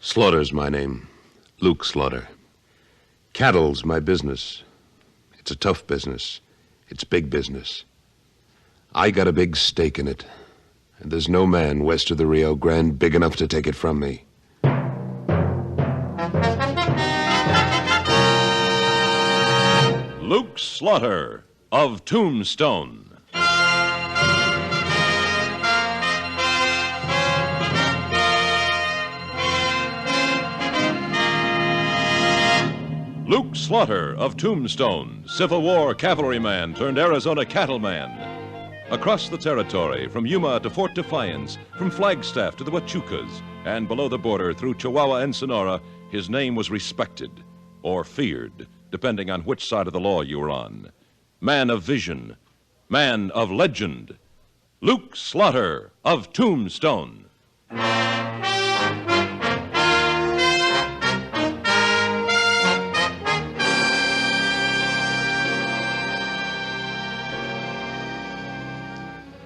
Slaughter's my name. Luke Slaughter. Cattle's my business. It's a tough business. It's big business. I got a big stake in it. And there's no man west of the Rio Grande big enough to take it from me. Luke Slaughter of Tombstone. Luke Slaughter of Tombstone, Civil War cavalryman turned Arizona cattleman. Across the territory, from Yuma to Fort Defiance, from Flagstaff to the Huachucas, and below the border through Chihuahua and Sonora, his name was respected or feared, depending on which side of the law you were on. Man of vision, man of legend, Luke Slaughter of Tombstone.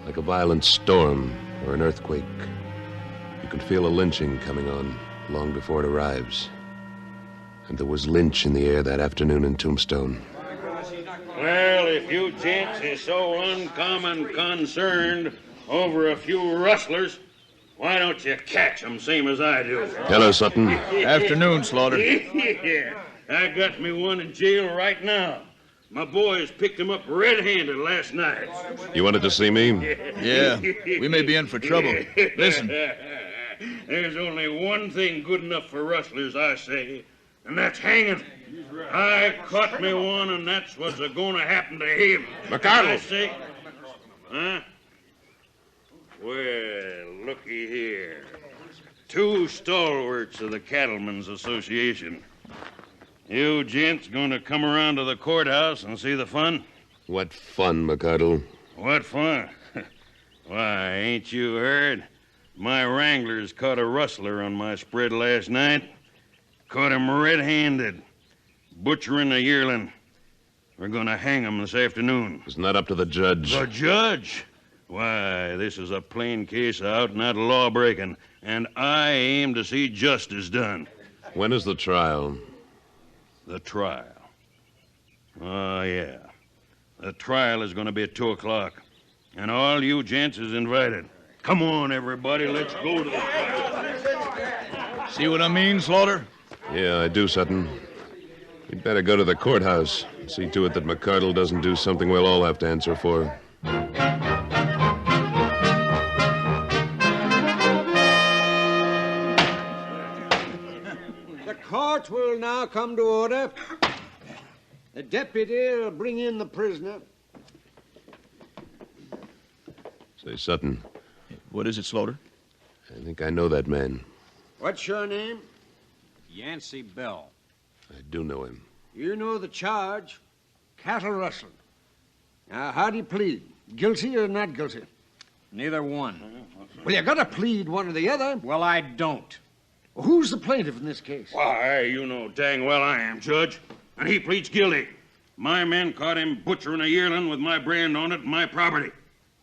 Like a violent storm or an earthquake, you can feel a lynching coming on long before it arrives. And there was lynch in the air that afternoon in Tombstone. Well, if you gents is so uncommon concerned over a few rustlers, why don't you catch 'em same as I do? Hello, Sutton. Afternoon, Slaughter. Yeah, I got me one in jail right now. My boys picked him up red-handed last night. You wanted to see me? Yeah, we may be in for trouble. Listen. There's only one thing good enough for rustlers, I say, and that's hanging. I caught me one, and that's what's going to happen to him. McCardle. I say, huh? Well, looky here. Two stalwarts of the Cattlemen's Association. You gents gonna come around to the courthouse and see the fun? What fun, McCardle. What fun? Why, ain't you heard? My wranglers caught a rustler on my spread last night. Caught him red-handed, butchering a yearling. We're gonna hang him this afternoon. It's not up to the judge. The judge? Why, this is a plain case of out-and-out law-breaking, and I aim to see justice done. When is the trial? The trial. Oh, yeah. The trial is going to be at 2 o'clock. And all you gents is invited. Come on, everybody. Let's go to the trial. See what I mean, Slaughter? Yeah, I do, Sutton. We'd better go to the courthouse and see to it that McCardle doesn't do something we'll all have to answer for. The court will now come to order. The deputy will bring in the prisoner. Say, Sutton, What is it, Slaughter? I think I know that man. What's your name? Yancey Bell. I do know him. You know the charge. Cattle rustling. Now, how do you plead? Guilty or not guilty? Neither one. Well, you gotta plead one or the other. Well, I don't. Who's the plaintiff in this case? Why, you know dang well I am, Judge. And he pleads guilty. My men caught him butchering a yearling with my brand on it and my property.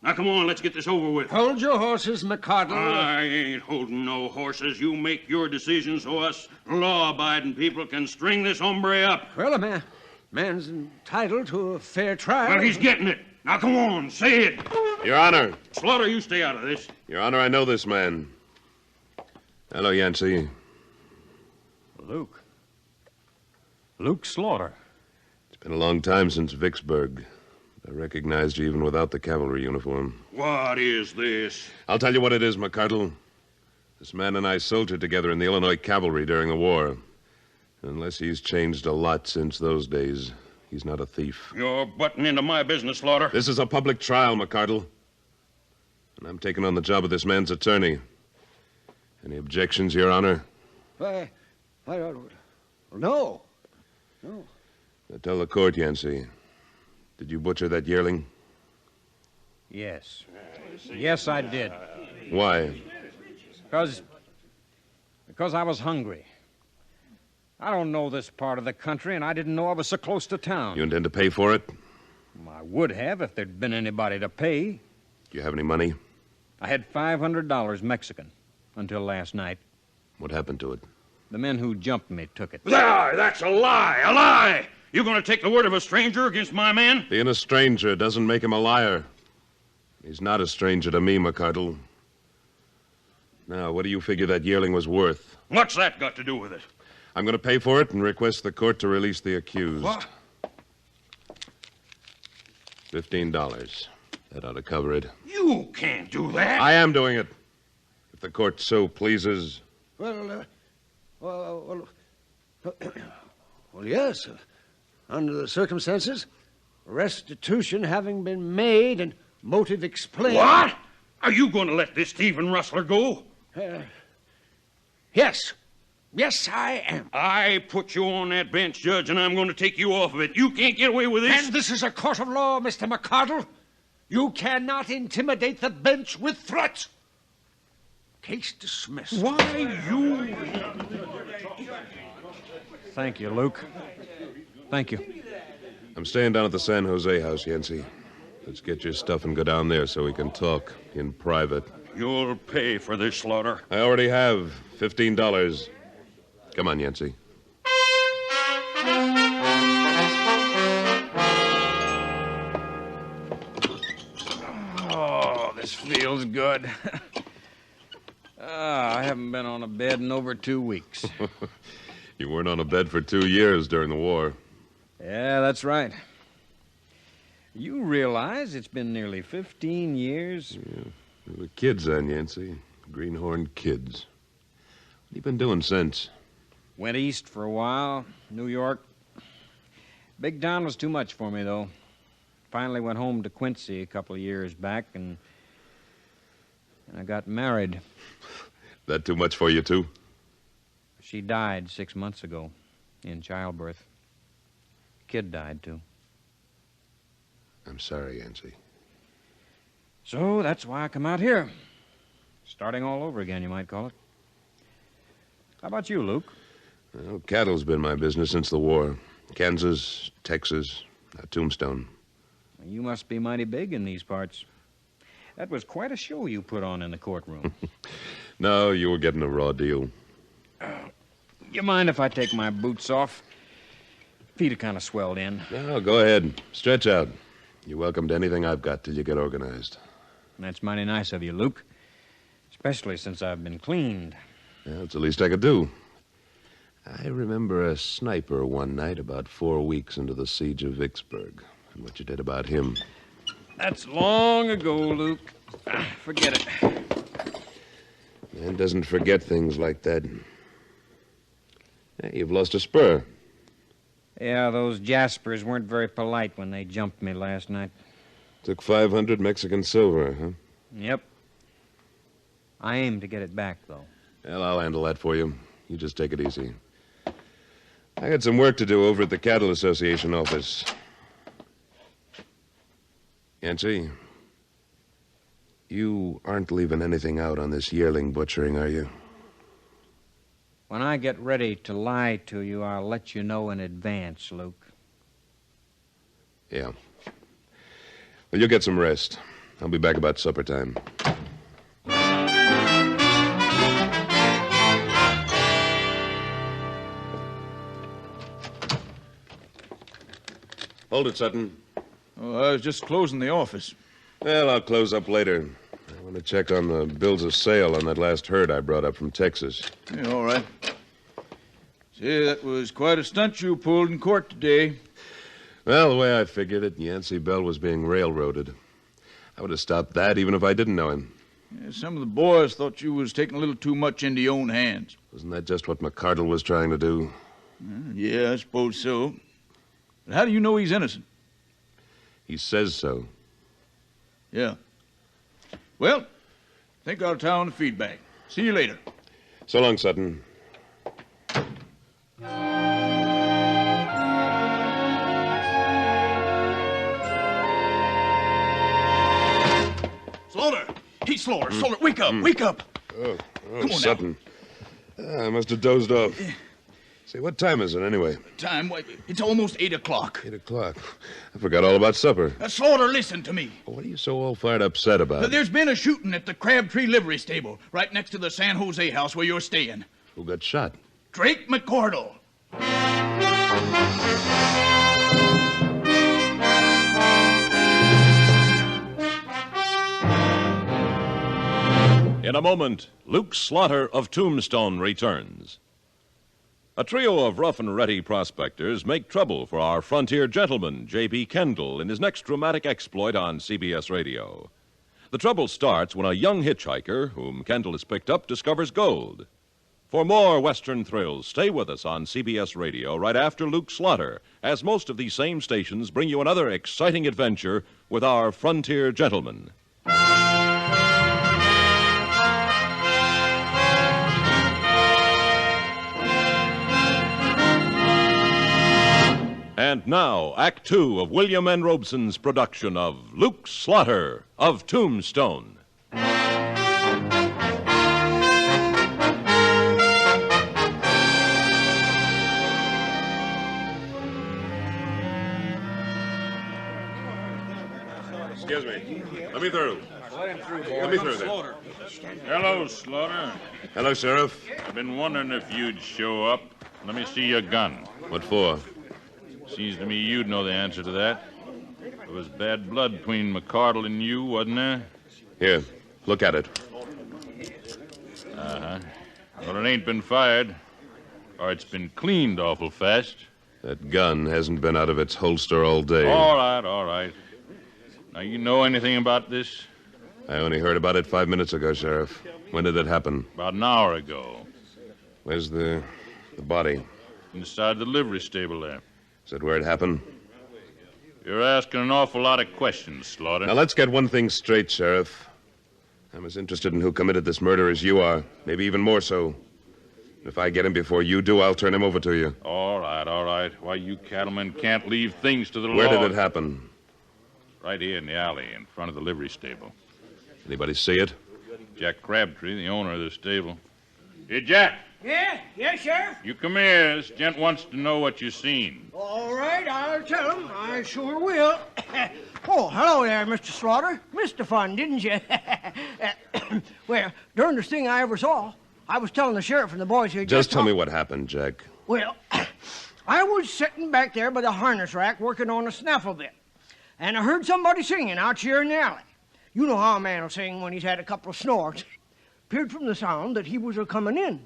Now, come on, let's get this over with. Hold your horses, McCardle. I ain't holding no horses. You make your decision so us law-abiding people can string this hombre up. Well, a man's entitled to a fair trial. Well, he's getting it. Now, come on, say it. Your Honor. Slaughter, you stay out of this. Your Honor, I know this man. Hello, Yancey. Luke. Luke Slaughter. It's been a long time since Vicksburg. I recognized you even without the cavalry uniform. What is this? I'll tell you what it is, McCardle. This man and I soldiered together in the Illinois cavalry during the war. Unless he's changed a lot since those days, he's not a thief. You're butting into my business, Slaughter. This is a public trial, McCardle. And I'm taking on the job of this man's attorney. Any objections, Your Honor? Why, no. Now tell the court, Yancey. Did you butcher that yearling? Yes. Yes, I did. Why? Because I was hungry. I don't know this part of the country, and I didn't know I was so close to town. You intend to pay for it? I would have if there'd been anybody to pay. Do you have any money? I had $500 Mexican until last night. What happened to it? The men who jumped me took it. There, that's a lie, a lie! You gonna take the word of a stranger against my men? Being a stranger doesn't make him a liar. He's not a stranger to me, McCardle. Now, what do you figure that yearling was worth? What's that got to do with it? I'm going to pay for it and request the court to release the accused. What? $15. That ought to cover it. You can't do that. I am doing it. If the court so pleases. Well, yes. Under the circumstances, restitution having been made and motive explained. What? Are you going to let this thief and rustler go? Yes. Yes, I am. I put you on that bench, Judge, and I'm going to take you off of it. You can't get away with this. And this is a court of law, Mr. McCardle. You cannot intimidate the bench with threats. Case dismissed. Why, you... Thank you, Luke. Thank you. I'm staying down at the San Jose house, Yancey. Let's get your stuff and go down there so we can talk in private. You'll pay for this slaughter. I already have $15. Come on, Yancey. Oh, this feels good. I haven't been on a bed in over 2 weeks. You weren't on a bed for 2 years during the war. Yeah, that's right. You realize it's been nearly 15 years? Yeah. We were kids then, Yancey. Greenhorn kids. What have you been doing since? Went east for a while, New York. Big town was too much for me, though. Finally went home to Quincy a couple of years back, and I got married. That too much for you, too? She died 6 months ago in childbirth. Kid died, too. I'm sorry, Yancey. So that's why I come out here. Starting all over again, you might call it. How about you, Luke? Well, cattle's been my business since the war. Kansas, Texas, Tombstone. You must be mighty big in these parts. That was quite a show you put on in the courtroom. No, you were getting a raw deal. You mind if I take my boots off? Feet are kind of swelled in. No, go ahead. Stretch out. You're welcome to anything I've got till you get organized. That's mighty nice of you, Luke. Especially since I've been cleaned. Yeah, it's the least I could do. I remember a sniper one night about 4 weeks into the siege of Vicksburg, and what you did about him. That's long ago, Luke. Forget it. Man doesn't forget things like that. Hey, you've lost a spur. Yeah, those Jaspers weren't very polite when they jumped me last night. Took 500 Mexican silver, huh? Yep. I aim to get it back, though. Well, I'll handle that for you. You just take it easy. I got some work to do over at the Cattle Association office. Yancey, you aren't leaving anything out on this yearling butchering, are you? When I get ready to lie to you, I'll let you know in advance, Luke. Yeah. Well, you'll get some rest. I'll be back about supper time. Hold it, Sutton. Oh, I was just closing the office. Well, I'll close up later. I want to check on the bills of sale on that last herd I brought up from Texas. Yeah, all right. Say, that was quite a stunt you pulled in court today. Well, the way I figured it, Yancey Bell was being railroaded. I would have stopped that even if I didn't know him. Yeah, some of the boys thought you was taking a little too much into your own hands. Wasn't that just what McCardle was trying to do? Yeah, I suppose so. But how do you know he's innocent? He says so. Yeah. Well, think I'll tie on the feedback. See you later. So long, Sutton. Slaughter! He's Slaughter! Slaughter, wake up! Wake up! Oh, Come on Sutton. I must have dozed off. Say, what time is it anyway? Time? Why, it's almost 8 o'clock. 8 o'clock. I forgot all about supper. Slaughter, listen to me. What are you so all fired upset about? There's been a shooting at the Crabtree livery stable, right next to the San Jose house where you're staying. Who got shot? Drake McCordle. In a moment, Luke Slaughter of Tombstone returns. A trio of rough and ready prospectors make trouble for our frontier gentleman, J.B. Kendall, in his next dramatic exploit on CBS Radio. The trouble starts when a young hitchhiker, whom Kendall has picked up, discovers gold. For more Western thrills, stay with us on CBS Radio right after Luke Slaughter, as most of these same stations bring you another exciting adventure with our frontier gentleman. And now, Act Two of William N. Robeson's production of Luke Slaughter of Tombstone. Excuse me. Let me through. Let me through there. Hello, Slaughter. Hello, Sheriff. I've been wondering if you'd show up. Let me see your gun. What for? Seems to me you'd know the answer to that. There was bad blood between McCardle and you, wasn't there? Here, look at it. Uh-huh. Well, it ain't been fired. Or it's been cleaned awful fast. That gun hasn't been out of its holster all day. All right. Now, you know anything about this? I only heard about it 5 minutes ago, Sheriff. When did it happen? About an hour ago. Where's the body? Inside the livery stable there. Is that where it happened? You're asking an awful lot of questions, Slaughter. Now, let's get one thing straight, Sheriff. I'm as interested in who committed this murder as you are, maybe even more so. If I get him before you do, I'll turn him over to you. All right. Why, you cattlemen can't leave things to the law. Where did it happen? Right here in the alley, in front of the livery stable. Anybody see it? Jack Crabtree, the owner of the stable. Hey, Jack. Yeah, Sheriff. You come here. This gent wants to know what you seen. All right, I'll tell him. I sure will. Oh, hello there, Mr. Slaughter. Missed the fun, didn't you? Well, darndest thing I ever saw. I was telling the sheriff and the boys here Just tell me what happened, Jack. Well, I was sitting back there by the harness rack working on a snaffle bit, and I heard somebody singing out here in the alley. You know how a man will sing when he's had a couple of snores. Appeared from the sound that he was a-coming in.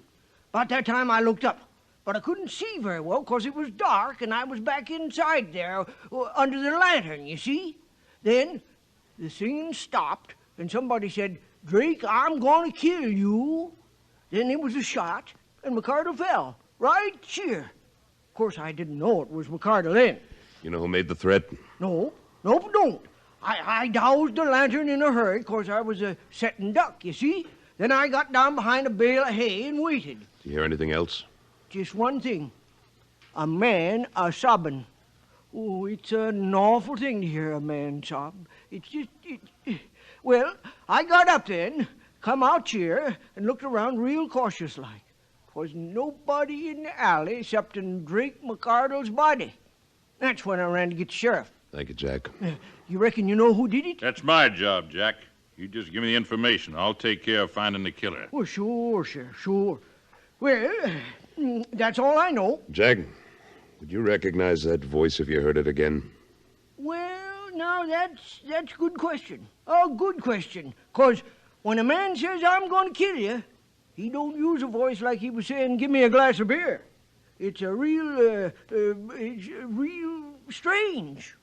About that time I looked up, but I couldn't see very well because it was dark and I was back inside there under the lantern, you see. Then the singing stopped and somebody said, "Drake, I'm going to kill you." Then there was a shot and McCardle fell right here. Of course, I didn't know it was McCardle then. You know who made the threat? Nope, don't. I doused the lantern in a hurry because I was a setting duck, you see. Then I got down behind a bale of hay and waited. Do you hear anything else? Just one thing. A man a-sobbing. Oh, it's an awful thing to hear a man sob. It's just... Well, I got up then, come out here, and looked around real cautious-like. 'Twas nobody in the alley excepting Drake McCardle's body. That's when I ran to get the sheriff. Thank you, Jack. You reckon you know who did it? That's my job, Jack. You just give me the information. I'll take care of finding the killer. Well, sure, Sheriff, sure. Well, that's all I know. Jack, would you recognize that voice if you heard it again? Well, now, that's a good question. A good question. 'Cause when a man says, "I'm going to kill you," he don't use a voice like he was saying, "Give me a glass of beer." It's a real strange,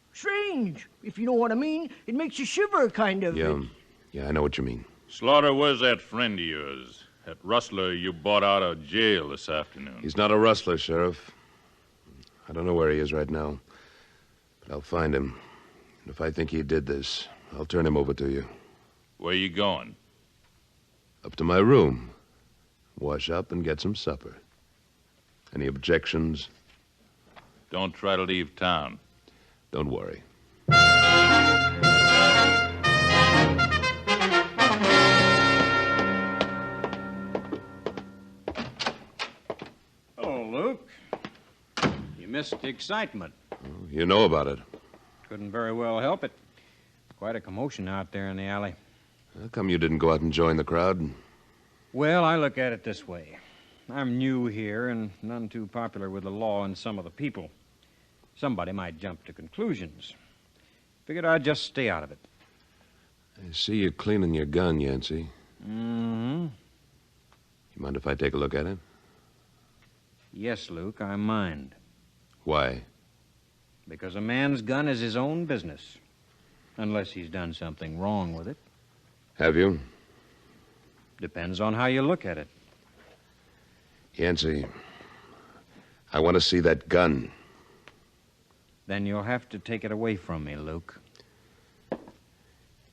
if you know what I mean. It makes you shiver, kind of. Yeah, I know what you mean. Slaughter, where's that friend of yours? That rustler you bought out of jail this afternoon. He's not a rustler, Sheriff. I don't know where he is right now, but I'll find him. And if I think he did this, I'll turn him over to you. Where you going? Up to my room. Wash up and get some supper. Any objections? Don't try to leave town. Don't worry. Oh, Luke. You missed the excitement. You know about it. Couldn't very well help it. Quite a commotion out there in the alley. How come you didn't go out and join the crowd? Well, I look at it this way. I'm new here and none too popular with the law and some of the people. Somebody might jump to conclusions. Figured I'd just stay out of it. I see you cleaning your gun, Yancey. Mm-hmm. You mind if I take a look at it? Yes, Luke, I mind. Why? Because a man's gun is his own business. Unless he's done something wrong with it. Have you? Depends on how you look at it. Yancey, I want to see that gun. Then you'll have to take it away from me, Luke.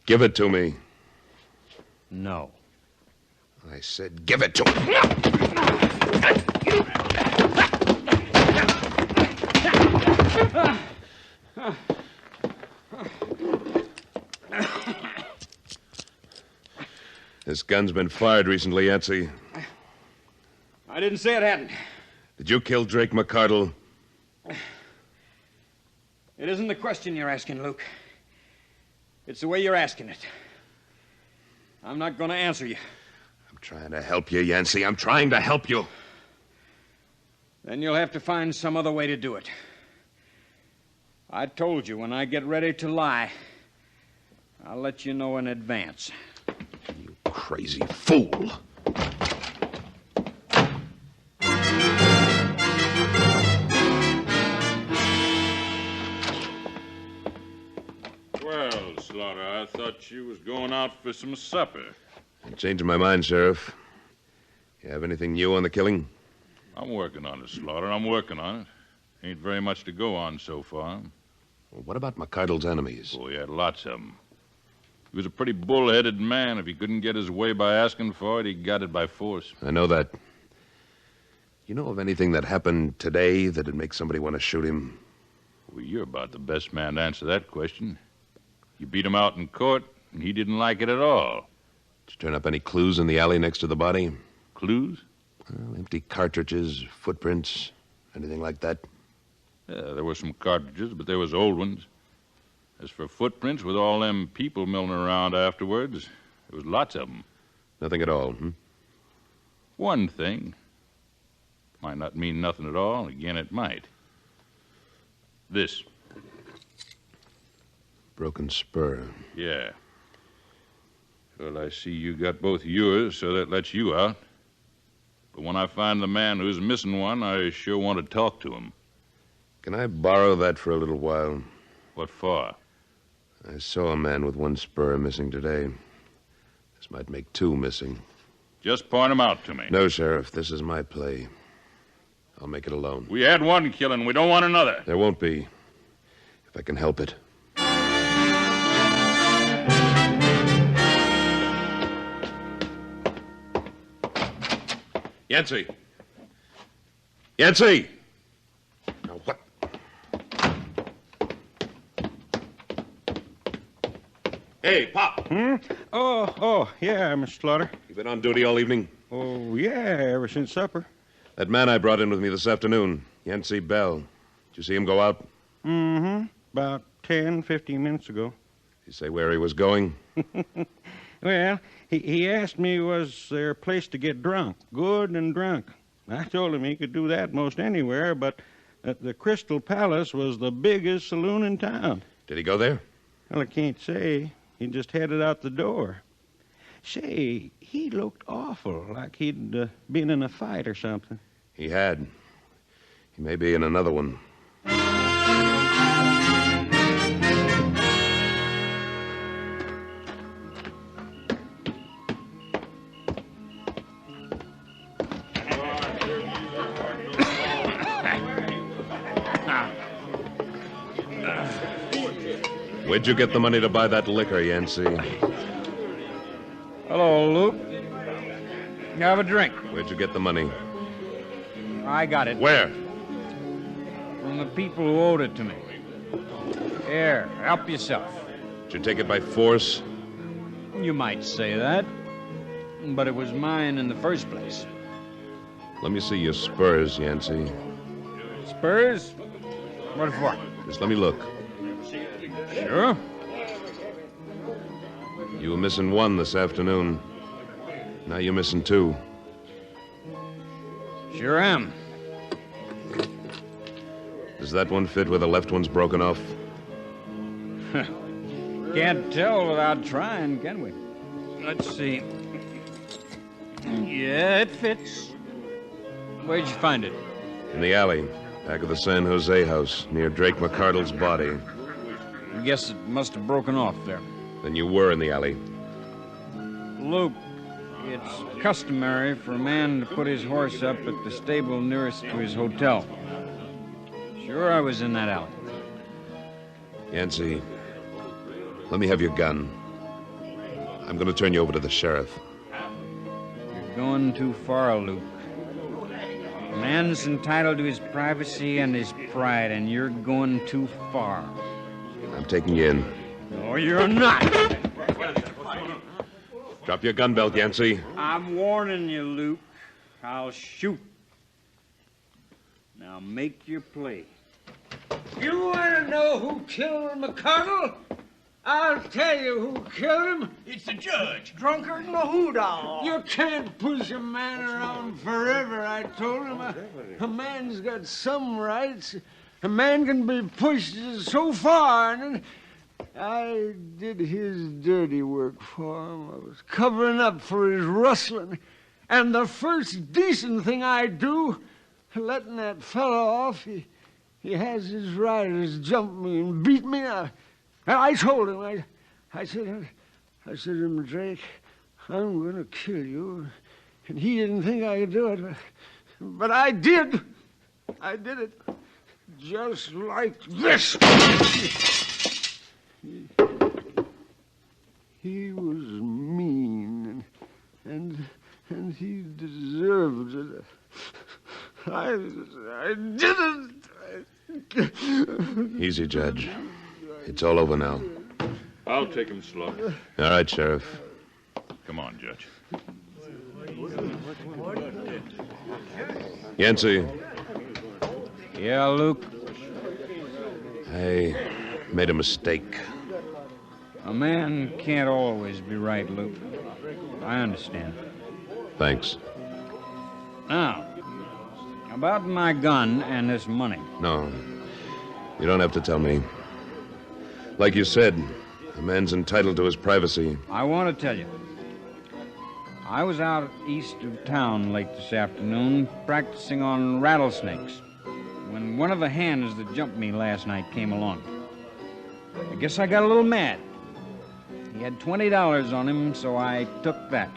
Give it to me. No. I said give it to me. This gun's been fired recently, Yancey. I didn't say it hadn't. Did you kill Drake McCardle? It isn't the question you're asking, Luke. It's the way you're asking it. I'm not going to answer you. I'm trying to help you, Yancey. I'm trying to help you. Then you'll have to find some other way to do it. I told you when I get ready to lie, I'll let you know in advance. You crazy fool. Well, Slaughter, I thought you was going out for some supper. I'm changing my mind, Sheriff. You have anything new on the killing? I'm working on it, Slaughter. I'm working on it. Ain't very much to go on so far. Well, what about McCardle's enemies? Oh, he had lots of them. He was a pretty bull-headed man. If he couldn't get his way by asking for it, he got it by force. I know that. You know of anything that happened today that'd make somebody want to shoot him? Well, you're about the best man to answer that question. You beat him out in court, and he didn't like it at all. Did you turn up any clues in the alley next to the body? Clues? Well, empty cartridges, footprints, anything like that? Yeah, there were some cartridges, but they was old ones. As for footprints, with all them people milling around afterwards, there was lots of them. Nothing at all, hmm? One thing. Might not mean nothing at all. Again, it might. This. Broken spur. Yeah. Well, I see you got both yours, so that lets you out. But when I find the man who's missing one, I sure want to talk to him. Can I borrow that for a little while? What for? I saw a man with one spur missing today. This might make two missing. Just point him out to me. No, Sheriff, this is my play. I'll make it alone. We had one killing. We don't want another. There won't be, if I can help it. Yancey! Yancey! Now, what? Hey, Pop! Oh, yeah, Mr. Slaughter. You been on duty all evening? Oh, yeah, ever since supper. That man I brought in with me this afternoon, Yancey Bell. Did you see him go out? Mm-hmm. About 10, 15 minutes ago. Did you say where he was going? Well, he asked me was there a place to get drunk, good and drunk. I told him he could do that most anywhere, but that the Crystal Palace was the biggest saloon in town. Did he go there? Well, I can't say. He just headed out the door. Say, he looked awful, like he'd been in a fight or something. He had. He may be in another one. Where'd you get the money to buy that liquor, Yancey? Hello, Luke. Have a drink. Where'd you get the money? I got it. Where? From the people who owed it to me. Here, help yourself. Did you take it by force? You might say that. But it was mine in the first place. Let me see your spurs, Yancey. Spurs? What for? Just let me look. Sure. You were missing one this afternoon. Now you're missing two. Sure am. Does that one fit where the left one's broken off? Can't tell without trying, can we? Let's see. Yeah, it fits. Where'd you find it? In the alley, back of the San Jose house, near Drake McCardle's body. I guess it must have broken off there. Then you were in the alley. Luke, it's customary for a man to put his horse up at the stable nearest to his hotel. Sure, I was in that alley. Yancey, let me have your gun. I'm going to turn you over to the sheriff. You're going too far, Luke. A man's entitled to his privacy and his pride, and you're going too far. I'm taking you in. No, you're not. Drop your gun belt, Yancey. I'm warning you, Luke. I'll shoot. Now make your play. You want to know who killed McCardle? I'll tell you who killed him. It's the judge. Drunkard and a hoodoo. You can't push a man around forever, I told him. A man's got some rights. A man can be pushed so far, and I did his dirty work for him. I was covering up for his rustling. And the first decent thing I do, letting that fellow off, he has his riders jump me and beat me. And I told him, I said to him, Drake, I'm going to kill you. And he didn't think I could do it, but I did. I did it just like this. He was mean, and he deserved it. I did it. Easy, Judge. It's all over now. I'll take him slow. All right, Sheriff. Come on, Judge. Yancey, Yeah, Luke? I made a mistake. A man can't always be right, Luke. I understand. Thanks. Now, about my gun and this money. No, you don't have to tell me. Like you said, a man's entitled to his privacy. I want to tell you. I was out east of town late this afternoon practicing on rattlesnakes when one of the hands that jumped me last night came along. I guess I got a little mad. He had $20 on him, so I took that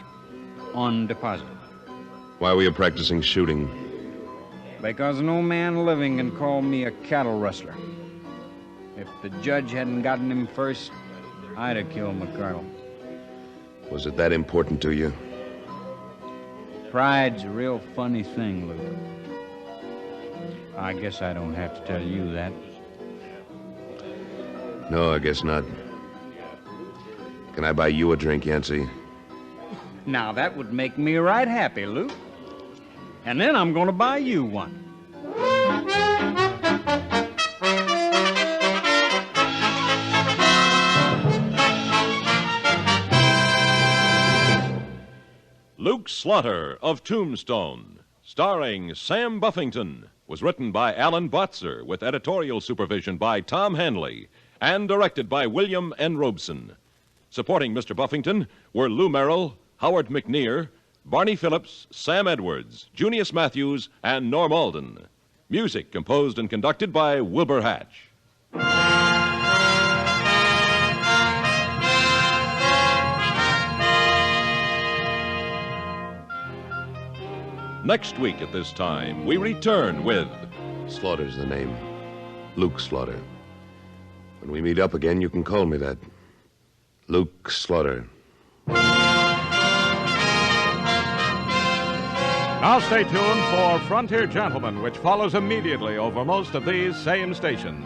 on deposit. Why were you practicing shooting? Because no man living can call me a cattle rustler. If the judge hadn't gotten him first, I'd have killed McCardle. Was it that important to you? Pride's a real funny thing, Luke. I guess I don't have to tell you that. No, I guess not. Can I buy you a drink, Yancey? Now, that would make me right happy, Luke. And then I'm going to buy you one. Luke Slaughter of Tombstone, starring Sam Buffington, was written by Alan Botzer with editorial supervision by Tom Hanley and directed by William N. Robeson. Supporting Mr. Buffington were Lou Merrill, Howard McNear, Barney Phillips, Sam Edwards, Junius Matthews, and Norm Alden. Music composed and conducted by Wilbur Hatch. Next week at this time, we return with Slaughter's the name. Luke Slaughter. When we meet up again, you can call me that. Luke Slaughter. Now stay tuned for Frontier Gentlemen, which follows immediately over most of these same stations.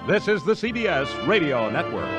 This is the CBS Radio Network.